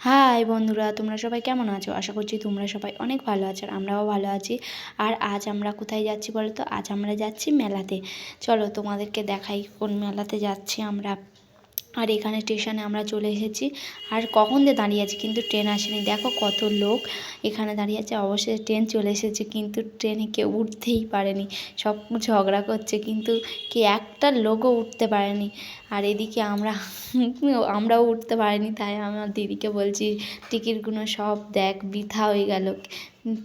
High বন্ধুরা, তোমরা সবাই কেমন আছো? আশা করছি তোমরা সবাই অনেক ভালো আছো, আর আমরাও ভালো আছি। আর আজ আমরা কোথায় যাচ্ছি বলো তো? আজ আমরা যাচ্ছি মেলাতে। চলো তোমাদেরকে দেখাই কোন মেলাতে যাচ্ছি আমরা। আর এখানে স্টেশনে আমরা চলে এসেছি, আর কখন দিয়ে দাঁড়িয়ে আছি কিন্তু ট্রেন আসেনি। দেখো কত লোক এখানে দাঁড়িয়ে আছে। অবশ্যই ট্রেন চলে এসেছে কিন্তু ট্রেনে কেউ উঠতেই পারেনি, সব ঝগড়া করছে কিন্তু কি একটা লোকও উঠতে পারেনি। আর এদিকে আমরাও উঠতে পারিনি, তাই আমার দিদিকে বলছি টিকিটগুলো সব দেখ বৃথা হয়ে গেল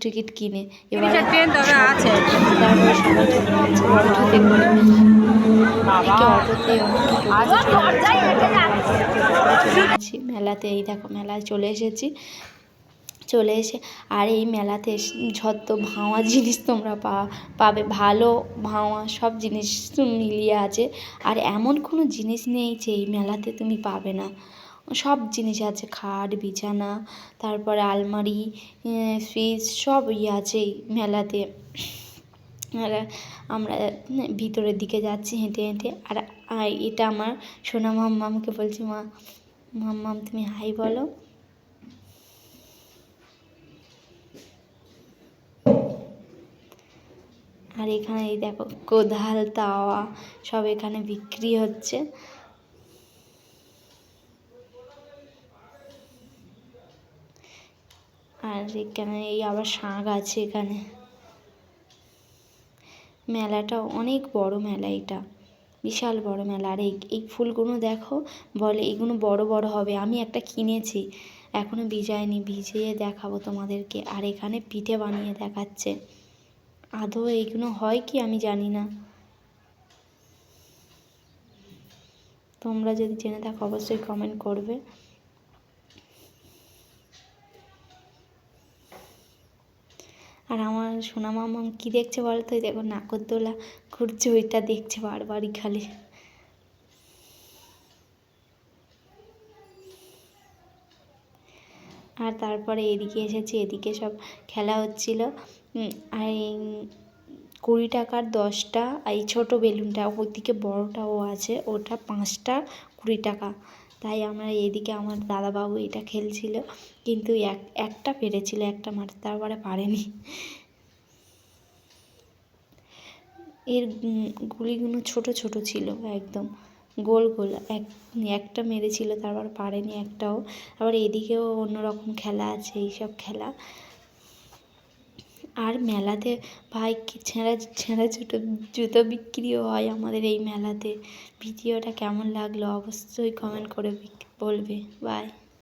টিকিট কিনে। এবার তারপরে সবাই চলে যাচ্ছে অটোতে করে, অনেকে অটোতে অনেকে টোটোতে চলে যাচ্ছি মেলাতে। এই দেখো মেলায় চলে এসেছি। চলে এসে আর এই মেলাতে যত ভাঙা জিনিস তোমরা পাবে, ভালো ভাঙা সব জিনিস মিলিয়ে আছে। আর এমন কোনো জিনিস নেই যে এই মেলাতে তুমি পাবে না, সব জিনিস আছে। খাট বিছানা, তারপরে আলমারি, ফ্রিজ সব আছে এই মেলাতে। আর আমরা ভিতরের দিকে যাচ্ছি হেঁটে হেঁটে। আর এটা আমার সোনা মাম্মামকে বলছি, মাম্মাম তুমি হাই বলো। আর এখানে এই দেখো কোদাল তাওয়া সব এখানে বিক্রি হচ্ছে। আর এখানে এই আবার শাঁখ আছে এখানে। মেলাটা অনেক বড় মেলা, এটা বিশাল বড় মেলা। আর এই ফুলগুলো দেখো, বলে এগুলো বড় বড় হবে। আমি একটা কিনেছি, এখনও ভিজাইনি, ভিজিয়ে দেখাবো তোমাদেরকে। আর এখানে পিঠে বানিয়ে দেখাচ্ছে। আদৌ এইগুলো হয় কি আমি জানি না, তোমরা যদি জেনে থাকো অবশ্যই কমেন্ট করবে। আর আমার সোনা মামা কী দেখছে বলো তো? দেখো নাগরদোলা ঘুরছে, ওইটা দেখছে বারবারই খালি। আর তারপরে এদিকে এসেছি, এদিকে সব খেলা হচ্ছিল। আর এই 20 টাকার 10টা, এই ছোটো বেলুনটা, ওইদিকে বড়টাও আছে, ওটা 5টা 20 টাকা। তাই আমরা এদিকে আমার দাদাবাবু এটা খেলছিল, কিন্তু একটা পেরেছিল, একটা মারতে, তারপরে পারেনি। এর গুলিগুলো ছোট ছোট ছিল, একদম গোল গোল। একটা মেরেছিল, তারপর পারেনি একটাও। আবার এদিকেও অন্যরকম খেলা আছে, এইসব খেলা। আর মেলাতে ভাই ছেঁড়া ছেঁড়া জুতো বিক্রিও হয় আমাদের এই মেলাতে। ভিডিওটা কেমন লাগলো অবশ্যই কমেন্ট করে বলবে। বাই।